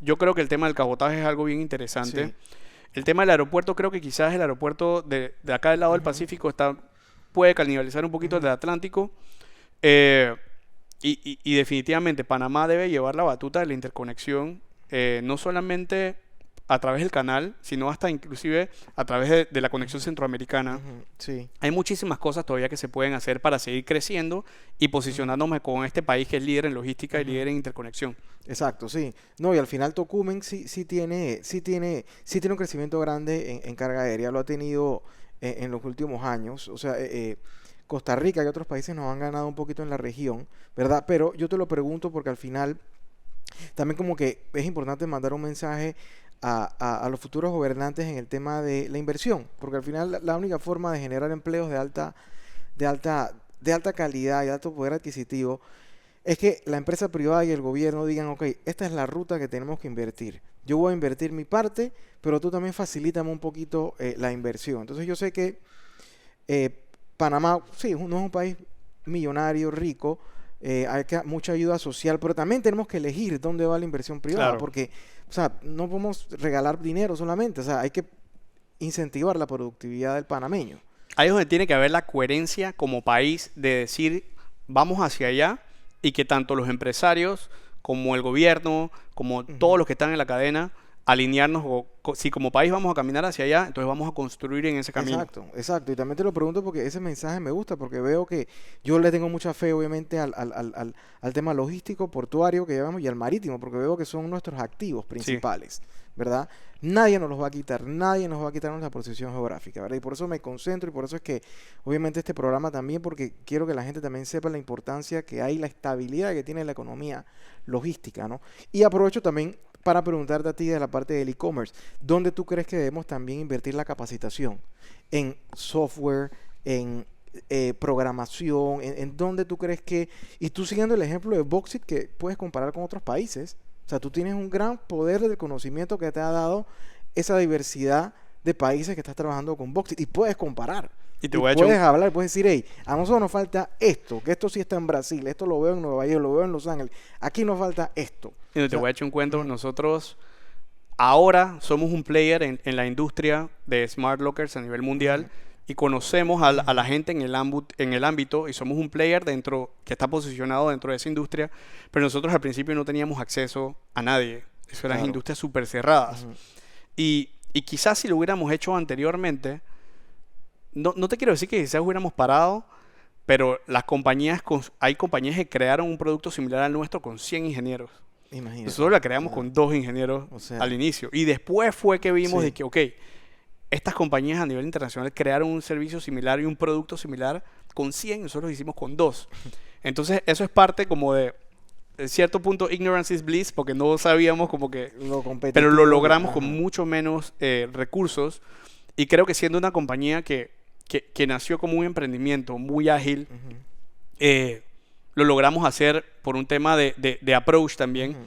S1: Yo creo que el tema del cabotaje es algo bien interesante.
S2: sí.
S1: El tema del aeropuerto, creo que quizás el aeropuerto de acá del lado del Pacífico puede canibalizar un poquito el del Atlántico. Eh, y definitivamente Panamá debe llevar la batuta de la interconexión, no solamente a través del canal, sino hasta inclusive a través de la conexión centroamericana.
S2: Sí,
S1: Hay muchísimas cosas todavía que se pueden hacer para seguir creciendo y posicionándome con este país que es líder en logística y líder en interconexión.
S2: exacto, sí. No, y al final Tocumen sí tiene un crecimiento grande en carga aérea, lo ha tenido en los últimos años. O sea, Costa Rica y otros países nos han ganado un poquito en la región, ¿verdad? Pero yo te lo pregunto porque al final también como que es importante mandar un mensaje a los futuros gobernantes en el tema de la inversión, porque al final la única forma de generar empleos de alta, de alta calidad y de alto poder adquisitivo es que la empresa privada y el gobierno digan, ok, esta es la ruta que tenemos que invertir. Yo voy a invertir mi parte, pero tú también facilítame un poquito la inversión. Entonces yo sé que eh, Panamá, sí, no es un país millonario, rico, hay mucha ayuda social, pero también tenemos que elegir dónde va la inversión privada,
S1: Claro.
S2: porque, o sea, no podemos regalar dinero solamente, o sea, hay que incentivar la productividad del panameño.
S1: Ahí es donde tiene que haber la coherencia como país de decir, vamos hacia allá y que tanto los empresarios como el gobierno, como todos
S2: Ujú.
S1: los que están en la cadena, alinearnos, si como país vamos a caminar hacia allá, entonces vamos a construir en ese camino.
S2: Exacto, exacto. Y también te lo pregunto porque ese mensaje me gusta, porque veo que yo le tengo mucha fe, obviamente, al tema logístico, portuario que llevamos y al marítimo, porque veo que son nuestros activos
S1: Sí.
S2: principales, ¿verdad? Nadie nos los va a quitar, nadie nos va a quitar nuestra posición geográfica, ¿verdad? Y por eso me concentro y por eso es que, obviamente, este programa también, porque quiero que la gente también sepa la importancia que hay, la estabilidad que tiene la economía logística, ¿no? Y aprovecho también para preguntarte a ti de la parte del e-commerce, ¿dónde tú crees que debemos también invertir la capacitación? ¿En software, en programación, en dónde tú crees que... Y tú siguiendo el ejemplo de Voxit que puedes comparar con otros países, o sea, tú tienes un gran poder de conocimiento que te ha dado esa diversidad de países que estás trabajando con Voxit y puedes comparar.
S1: Y te
S2: Y
S1: voy a echar
S2: puedes hablar, puedes decir, hey, a nosotros nos falta esto, que esto sí está en Brasil, esto lo veo en Nueva York, lo veo en Los Ángeles, aquí nos falta esto.
S1: y
S2: O
S1: te
S2: sea,
S1: voy a echar un cuento.
S2: ujú,
S1: Nosotros ahora somos un player en la industria de smart lockers a nivel
S2: ujú,
S1: mundial y conocemos a la
S2: ujú,
S1: gente en el ámbito y somos un player dentro que está posicionado dentro de esa industria, pero nosotros al principio no teníamos acceso a nadie. Eso eran
S2: claro.
S1: industrias súper cerradas.
S2: Ujú,
S1: Y quizás si lo hubiéramos hecho anteriormente, no te quiero decir que quizás hubiéramos parado, pero hay compañías que crearon un producto similar al nuestro con 100 ingenieros. Nosotros
S2: imagínate.
S1: la
S2: O
S1: creamos
S2: sea,
S1: con 2 ingenieros
S2: o sea,
S1: al inicio. Y después fue que vimos de
S2: sí.
S1: que, ok, estas compañías a nivel internacional crearon un servicio similar y un producto similar con 100 y nosotros lo hicimos con 2. Entonces, eso es parte como de cierto punto, ignorance is bliss, porque no sabíamos como que,
S2: Lo
S1: pero lo
S2: competitivo
S1: logramos con
S2: ajá.
S1: mucho menos recursos. Y creo que siendo una compañía que nació como un emprendimiento muy ágil,
S2: Ujú,
S1: eh, lo logramos hacer por un tema de approach también.
S2: ujú,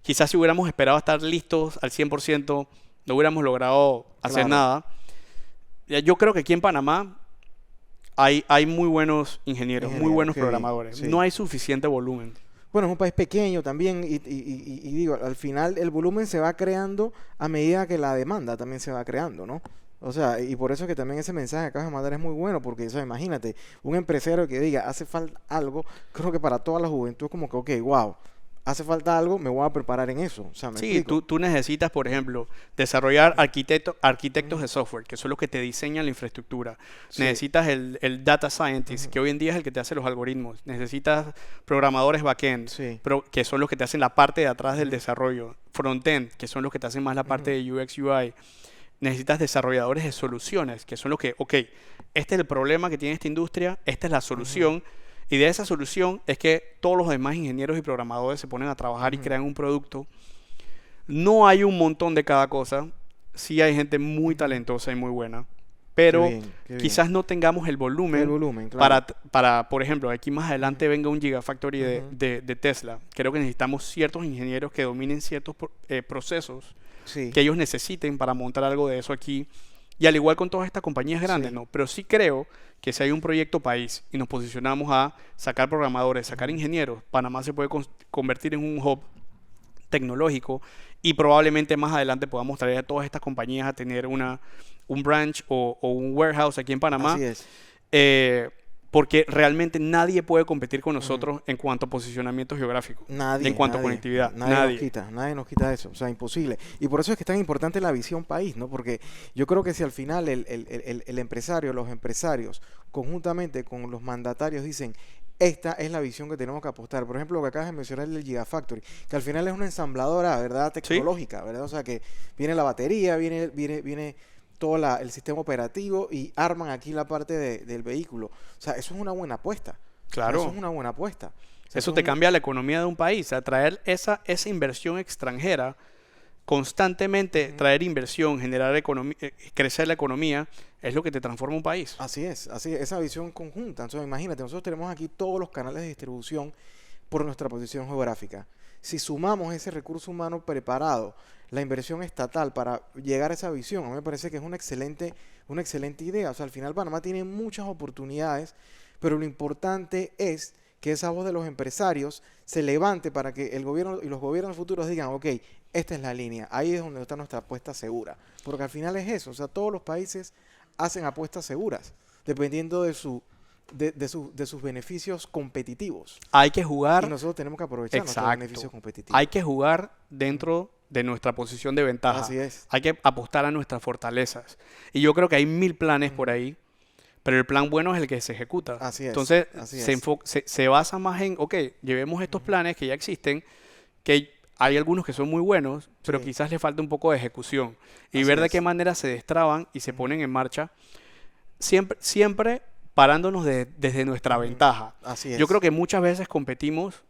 S1: Quizás si hubiéramos esperado estar listos al 100%, no hubiéramos logrado hacer
S2: claro,
S1: nada. Yo creo que aquí en Panamá hay muy buenos ingenieros, muy
S2: ingeniero,
S1: buenos
S2: qué bien,
S1: programadores. No
S2: sí.
S1: hay suficiente volumen.
S2: Bueno, es un país pequeño también y digo, al final el volumen se va creando a medida que la demanda también se va creando, ¿no? O sea, y por eso es que también ese mensaje que acabas de mandar es muy bueno, porque, o sea, imagínate, un empresario que diga, hace falta algo, creo que para toda la juventud es como que, ok, wow, hace falta algo, me voy a preparar en eso. O sea, ¿me
S1: Sí,
S2: explico?
S1: tú necesitas, por ejemplo, desarrollar arquitectos de software, que son los que te diseñan la infraestructura.
S2: Sí.
S1: Necesitas el data scientist,
S2: Ujú.
S1: que hoy en día es el que te hace los algoritmos. Necesitas programadores backend,
S2: Sí.
S1: que son los que te hacen la parte de atrás del
S2: Ujú.
S1: desarrollo. Frontend, que son los que te hacen más la parte
S2: Ujú.
S1: de UX UI. Necesitas desarrolladores de soluciones, que son los que, ok, este es el problema que tiene esta industria, esta es la
S2: Ujú.
S1: solución, y de esa solución es que todos los demás ingenieros y programadores se ponen a trabajar y
S2: Ujú.
S1: crean un producto. No hay un montón de cada cosa, sí hay gente muy
S2: Ujú.
S1: talentosa y muy buena,
S2: Qué
S1: pero
S2: bien, qué bien.
S1: quizás no tengamos el
S2: El
S1: volumen
S2: volumen, claro.
S1: por ejemplo, aquí más
S2: Ujú.
S1: adelante venga un Gigafactory
S2: Ujú.
S1: de Tesla. Creo que necesitamos ciertos ingenieros que dominen ciertos procesos
S2: Sí,
S1: que ellos necesiten para montar algo de eso aquí. Y al igual con todas estas compañías grandes,
S2: sí.
S1: ¿no? Pero sí creo que si hay un proyecto país y nos posicionamos a sacar programadores, sacar
S2: Ujú.
S1: ingenieros, Panamá se puede convertir en un hub tecnológico y probablemente más adelante podamos traer a todas estas compañías a tener un branch o un warehouse aquí en Panamá,
S2: Así es.
S1: eh, porque realmente nadie puede competir con
S2: Ujú.
S1: nosotros en cuanto a posicionamiento geográfico, en
S2: Nadie,
S1: cuanto a
S2: nadie,
S1: conectividad,
S2: nadie
S1: nadie.
S2: nadie nos quita eso, o sea, imposible. Y por eso es que es tan importante la visión país, ¿no? Porque yo creo que si al final el empresario, los empresarios, conjuntamente con los mandatarios dicen, esta es la visión que tenemos que apostar. Por ejemplo, lo que acabas de mencionar del Gigafactory, que al final es una ensambladora, ¿verdad?
S1: ¿Sí?
S2: Tecnológica, ¿verdad? O sea, que viene la batería, viene todo el sistema operativo y arman aquí la parte del vehículo. O sea, eso es una buena apuesta. O sea, eso es
S1: Claro.
S2: una buena apuesta. O sea,
S1: Eso
S2: eso es
S1: te cambia la economía de un país. Atraer esa inversión extranjera, constantemente
S2: Ujú.
S1: traer inversión, generar crecer la economía, es lo que te transforma un país.
S2: Así es, esa visión conjunta. Entonces, imagínate, nosotros tenemos aquí todos los canales de distribución por nuestra posición geográfica. Si sumamos ese recurso humano preparado, la inversión estatal para llegar a esa visión, a mí me parece que es una excelente idea. O sea, al final Panamá tiene muchas oportunidades, pero lo importante es que esa voz de los empresarios se levante para que el gobierno y los gobiernos futuros digan, ok, esta es la línea, ahí es donde está nuestra apuesta segura. Porque al final es eso, o sea, todos los países hacen apuestas seguras, dependiendo de sus beneficios competitivos.
S1: Hay que
S2: Y
S1: jugar,
S2: nosotros tenemos que aprovechar nuestros beneficios
S1: exacto. Hay
S2: competitivos.
S1: que jugar
S2: Ujú.
S1: dentro de nuestra posición de ventaja.
S2: Así es.
S1: Hay que apostar a nuestras fortalezas. Y yo creo que hay mil planes por
S2: Ujú.
S1: ahí, pero el plan bueno es el que se ejecuta.
S2: Así es.
S1: Entonces,
S2: Así es.
S1: se basa más en, ok, llevemos estos
S2: Ujú.
S1: planes que ya existen, que hay algunos que son muy buenos, pero
S2: Sí,
S1: quizás le falta un poco de ejecución y
S2: así
S1: ver de qué
S2: es.
S1: manera se destraban y se
S2: Ujú.
S1: ponen en marcha, siempre parándonos desde nuestra
S2: Ujú.
S1: ventaja.
S2: Así
S1: Yo creo
S2: es.
S1: que muchas veces competimos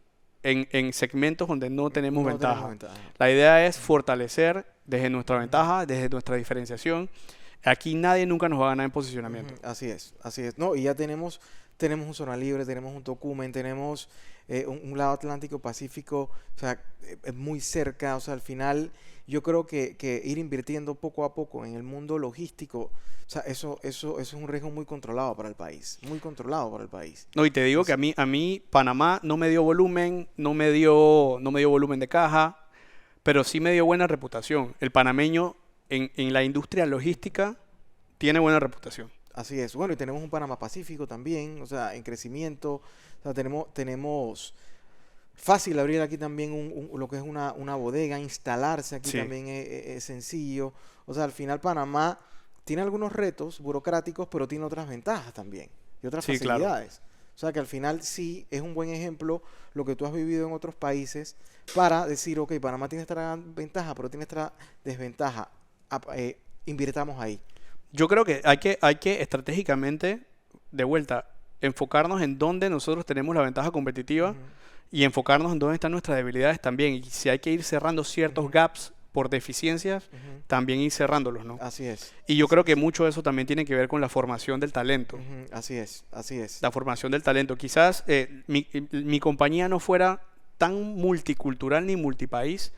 S1: en segmentos donde no tenemos
S2: No tenemos
S1: ventaja.
S2: ventaja.
S1: La idea es
S2: Ujú.
S1: fortalecer desde nuestra
S2: Ujú.
S1: ventaja, desde nuestra diferenciación. Aquí nadie nunca nos va a ganar en
S2: Ujú.
S1: posicionamiento.
S2: Así es, así es. No, y ya tenemos un zona libre, tenemos un Tocumen, tenemos un lado Atlántico Pacífico, o sea, es muy cerca, o sea, al final yo creo que ir invirtiendo poco a poco en el mundo logístico, o sea, eso es un riesgo muy controlado para el país, muy controlado para el país.
S1: No, y te digo que
S2: Entonces,
S1: a mí Panamá no me dio volumen, no me dio volumen de caja, pero sí me dio buena reputación. El panameño en la industria logística tiene buena reputación.
S2: así es. Bueno, y tenemos un Panamá Pacífico también, o sea, en crecimiento, o sea, tenemos fácil abrir aquí también lo que es una bodega, instalarse aquí
S1: Sí,
S2: también es sencillo. O sea, al final Panamá tiene algunos retos burocráticos, pero tiene otras ventajas también y otras
S1: sí, claro.
S2: facilidades. O sea, que al final sí es un buen ejemplo lo que tú has vivido en otros países para decir, ok, Panamá tiene esta gran ventaja, pero tiene esta desventaja. Invirtamos ahí.
S1: Yo creo que hay que estratégicamente, de vuelta, enfocarnos en dónde nosotros tenemos la ventaja competitiva
S2: Ujú.
S1: y enfocarnos en dónde están nuestras debilidades también. Y si hay que ir cerrando ciertos
S2: Ujú.
S1: gaps por deficiencias,
S2: Ujú.
S1: también ir cerrándolos, ¿no?
S2: Así es,
S1: Y yo
S2: así
S1: creo que
S2: es.
S1: mucho de eso también tiene que ver con la formación del talento.
S2: Ujú. Así es, así es.
S1: La formación del talento. Quizás mi compañía no fuera tan multicultural ni multipaís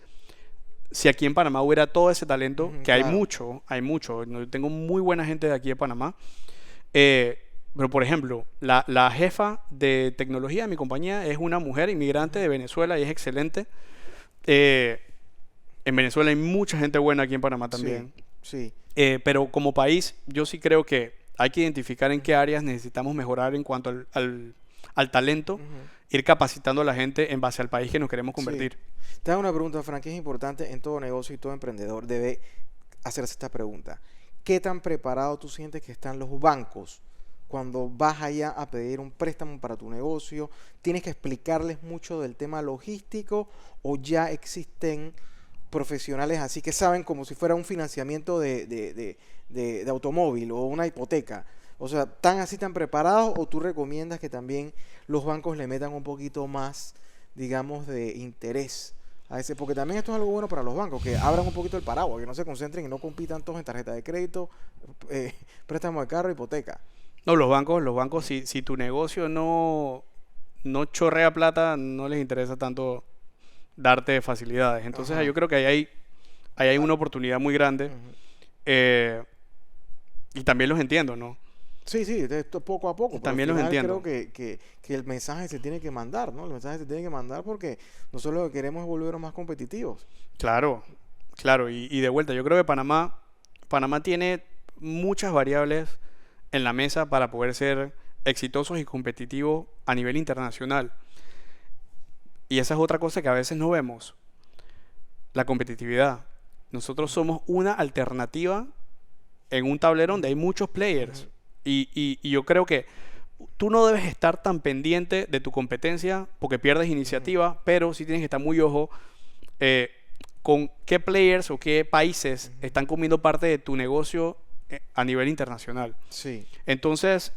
S1: si aquí en Panamá hubiera todo ese talento,
S2: Ujú.
S1: que hay
S2: Claro.
S1: mucho, hay mucho. ¿No? Yo tengo muy buena gente de aquí de Panamá. eh, pero, por ejemplo, la jefa de tecnología de mi compañía es una mujer inmigrante
S2: Ujú.
S1: de Venezuela y es excelente. Eh, en Venezuela hay mucha gente buena, aquí en Panamá
S2: Sí,
S1: también.
S2: sí.
S1: Pero como país, yo sí creo que hay que identificar en qué
S2: Ujú.
S1: áreas necesitamos mejorar en cuanto al talento
S2: Ujú.
S1: ir capacitando a la gente en base al país que nos queremos
S2: Sí.
S1: convertir.
S2: Te hago una pregunta, Frank, que es importante en todo negocio y todo emprendedor debe hacerse esta pregunta. ¿Qué tan preparado tú sientes que están los bancos cuando vas allá a pedir un préstamo para tu negocio? ¿Tienes que explicarles mucho del tema logístico o ya existen profesionales así que saben como si fuera un financiamiento de automóvil o una hipoteca? O sea, ¿tan así tan preparados o tú recomiendas que también los bancos le metan un poquito más, digamos, de interés a ese? Porque también esto es algo bueno para los bancos, que abran un poquito el paraguas, que no se concentren y no compitan todos en tarjeta de crédito, préstamo de carro, hipoteca.
S1: No, los bancos, si tu negocio no chorrea plata, no les interesa tanto darte facilidades. Entonces,
S2: Ajá.
S1: yo creo que ahí hay una oportunidad muy grande.
S2: Ujú.
S1: eh, y también los entiendo, ¿no?
S2: Sí, sí, esto poco a poco, pero al
S1: También los
S2: final creo
S1: entiendo.
S2: que el mensaje se tiene que mandar, ¿no? El mensaje se tiene que mandar porque nosotros lo que queremos es volvernos más competitivos.
S1: Claro, claro. Y de vuelta, yo creo que Panamá tiene muchas variables en la mesa para poder ser exitosos y competitivos a nivel internacional. Y esa es otra cosa que a veces no vemos, la competitividad. Nosotros somos una alternativa en un tablero donde hay muchos players.
S2: Ujú,
S1: Y yo creo que tú no debes estar tan pendiente de tu competencia porque pierdes
S2: ujú.
S1: iniciativa, pero sí tienes que estar muy ojo eh, con qué players o qué países
S2: Ujú.
S1: están comiendo parte de tu negocio a nivel internacional.
S2: Sí.
S1: Entonces,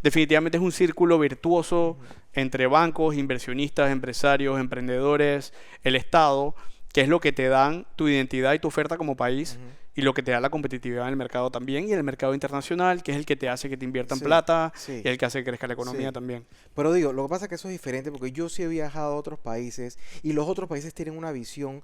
S1: definitivamente es un círculo virtuoso
S2: Ujú,
S1: entre bancos, inversionistas, empresarios, emprendedores, el Estado, que es lo que te dan tu identidad y tu oferta como país
S2: ujú.
S1: y lo que te da la competitividad en el mercado también y en el mercado internacional, que es el que te hace que te inviertan
S2: Sí,
S1: plata y
S2: sí,
S1: el que hace que crezca la economía
S2: sí.
S1: también.
S2: Pero digo, lo que pasa es que eso es diferente porque yo sí he viajado a otros países y los otros países tienen una visión,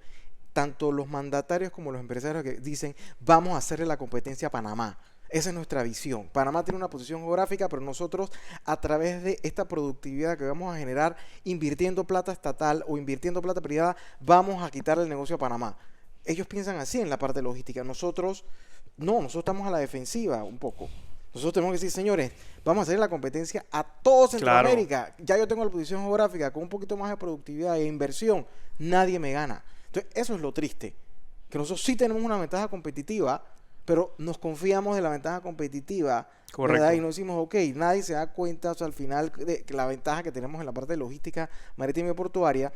S2: tanto los mandatarios como los empresarios que dicen, vamos a hacerle la competencia a Panamá. Esa es nuestra visión. Panamá tiene una posición geográfica, pero nosotros a través de esta productividad que vamos a generar invirtiendo plata estatal o invirtiendo plata privada, vamos a quitarle el negocio a Panamá. Ellos piensan así en la parte logística. Nosotros, no, nosotros estamos a la defensiva un poco. Nosotros tenemos que decir, señores, vamos a hacer la competencia a todo
S1: Claro,
S2: Centroamérica. Ya yo tengo la posición geográfica con un poquito más de productividad e inversión. Nadie me gana. Entonces, eso es lo triste. Que nosotros sí tenemos una ventaja competitiva, pero nos confiamos de la ventaja competitiva, ¿verdad? Y
S1: correcto.
S2: nos decimos, ok, nadie se da cuenta, o sea, al final, de que la ventaja que tenemos en la parte de logística marítima y portuaria,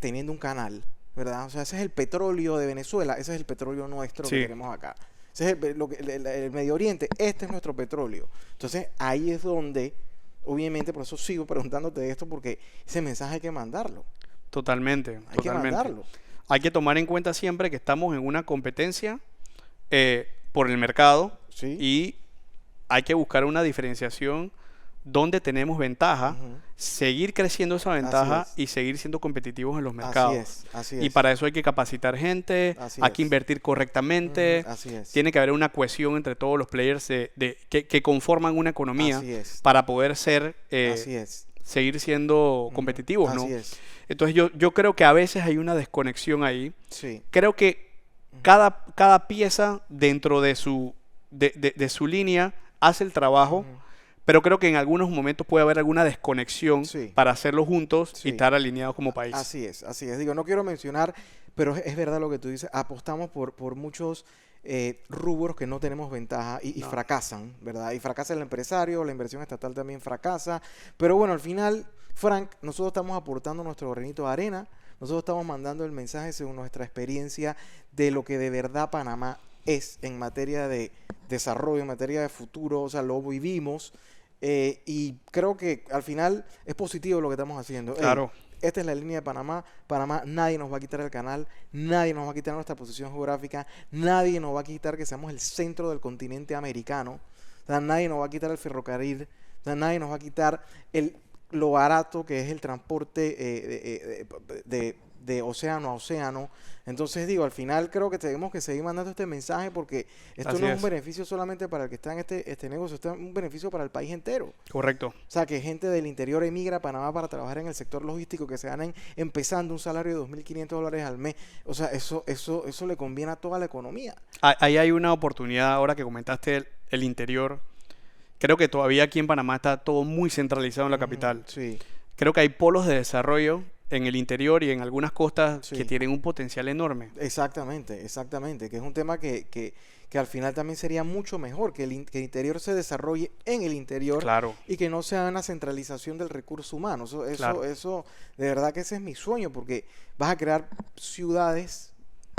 S2: teniendo un canal, ¿verdad? O sea, ese es el petróleo de Venezuela, ese es el petróleo nuestro que
S1: Sí,
S2: tenemos acá. Ese es el Medio Oriente, este es nuestro petróleo. Entonces, ahí es donde, obviamente, por eso sigo preguntándote esto, porque ese mensaje hay que mandarlo.
S1: totalmente,
S2: Hay que
S1: totalmente.
S2: mandarlo.
S1: Hay que tomar en cuenta siempre que estamos en una competencia por el mercado
S2: ¿Sí?
S1: y hay que buscar una diferenciación donde tenemos ventaja,
S2: Ujú.
S1: seguir creciendo esa
S2: Así
S1: ventaja
S2: es.
S1: y seguir siendo competitivos en los
S2: Así
S1: mercados.
S2: es. Así
S1: Y
S2: es.
S1: para eso hay que capacitar gente,
S2: Así
S1: hay que
S2: es.
S1: invertir
S2: Ujú.
S1: correctamente,
S2: Así es.
S1: tiene que haber una cohesión entre todos los players que conforman una economía
S2: Así es.
S1: para poder
S2: Así es.
S1: seguir siendo
S2: Ujú.
S1: competitivos, ¿no?
S2: Así es.
S1: Entonces yo creo que a veces hay una desconexión ahí.
S2: Sí.
S1: Creo que
S2: Ujú.
S1: cada pieza dentro de su línea hace el trabajo,
S2: Ujú.
S1: pero creo que en algunos momentos puede haber alguna desconexión
S2: Sí.
S1: para hacerlo juntos y
S2: Sí.
S1: estar alineados como país.
S2: Así es, así es. Digo, no quiero mencionar, pero es verdad lo que tú dices. Apostamos por muchos rubros que no tenemos ventaja y
S1: No,
S2: fracasan, ¿verdad? Y fracasa el empresario, la inversión estatal también fracasa. Pero bueno, al final, Frank, nosotros estamos aportando nuestro granito de arena. Nosotros estamos mandando el mensaje según nuestra experiencia de lo que de verdad Panamá es en materia de desarrollo, en materia de futuro. O sea, lo vivimos. Y creo que al final es positivo lo que estamos haciendo. Ey,
S1: claro,
S2: esta es la línea de Panamá. Panamá, nadie nos va a quitar el canal, nadie nos va a quitar nuestra posición geográfica, nadie nos va a quitar que seamos el centro del continente americano. O sea, nadie nos va a quitar el ferrocarril, o sea, nadie nos va a quitar lo barato que es el transporte de océano a océano. Entonces digo, al final creo que tenemos que seguir mandando este mensaje porque esto
S1: así
S2: no es un
S1: es,
S2: beneficio solamente para el que está en este negocio, esto es un beneficio para el país entero.
S1: correcto.
S2: O sea, que gente del interior emigra a Panamá para trabajar en el sector logístico, que se ganan empezando un salario de $2.500 al mes. O sea, eso le conviene a toda la economía.
S1: Ahí hay una oportunidad, ahora que comentaste el interior, Creo que todavía aquí en Panamá está todo muy centralizado en la
S2: Ujú,
S1: capital.
S2: sí,
S1: Creo que hay polos de desarrollo en el interior y en algunas costas que
S2: sí.
S1: tienen un potencial enorme.
S2: Exactamente, exactamente, que es un tema que al final también sería mucho mejor que el interior se desarrolle en el interior
S1: Claro,
S2: y que no sea una centralización del recurso humano.
S1: claro.
S2: De verdad que ese es mi sueño, porque vas a crear ciudades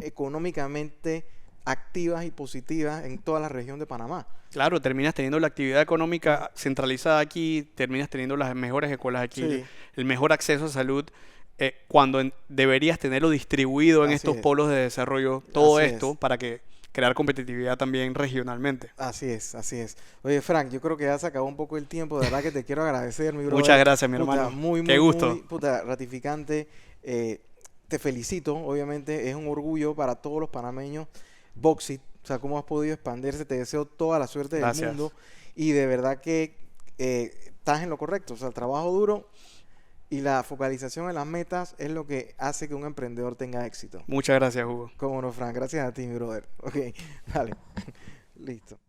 S2: económicamente activas y positivas en toda la región de Panamá.
S1: Claro, terminas teniendo la actividad económica centralizada aquí, terminas teniendo las mejores escuelas aquí,
S2: Sí,
S1: el mejor acceso a salud, cuando deberías tenerlo distribuido en
S2: así
S1: estos
S2: es,
S1: polos de desarrollo, todo
S2: así
S1: esto
S2: es.
S1: para que crear competitividad también regionalmente.
S2: Así es, así es. Oye, Frank, yo creo que ya se acabó un poco el tiempo. De verdad que te quiero agradecer, mi
S1: Muchas
S2: brother.
S1: gracias, mi
S2: Puta,
S1: hermano.
S2: muy,
S1: Qué
S2: muy, muy,
S1: gusto.
S2: puta, ratificante. Eh, te felicito, obviamente. Es un orgullo para todos los panameños. Boxit, o sea, cómo has podido expandirse. Te deseo toda la suerte del mundo.
S1: Gracias.
S2: Y de verdad que estás en lo correcto. O sea, el trabajo duro y la focalización en las metas es lo que hace que un emprendedor tenga éxito.
S1: Muchas gracias, Hugo.
S2: Cómo no, Frank. Gracias a ti, mi brother. Ok, dale. Listo.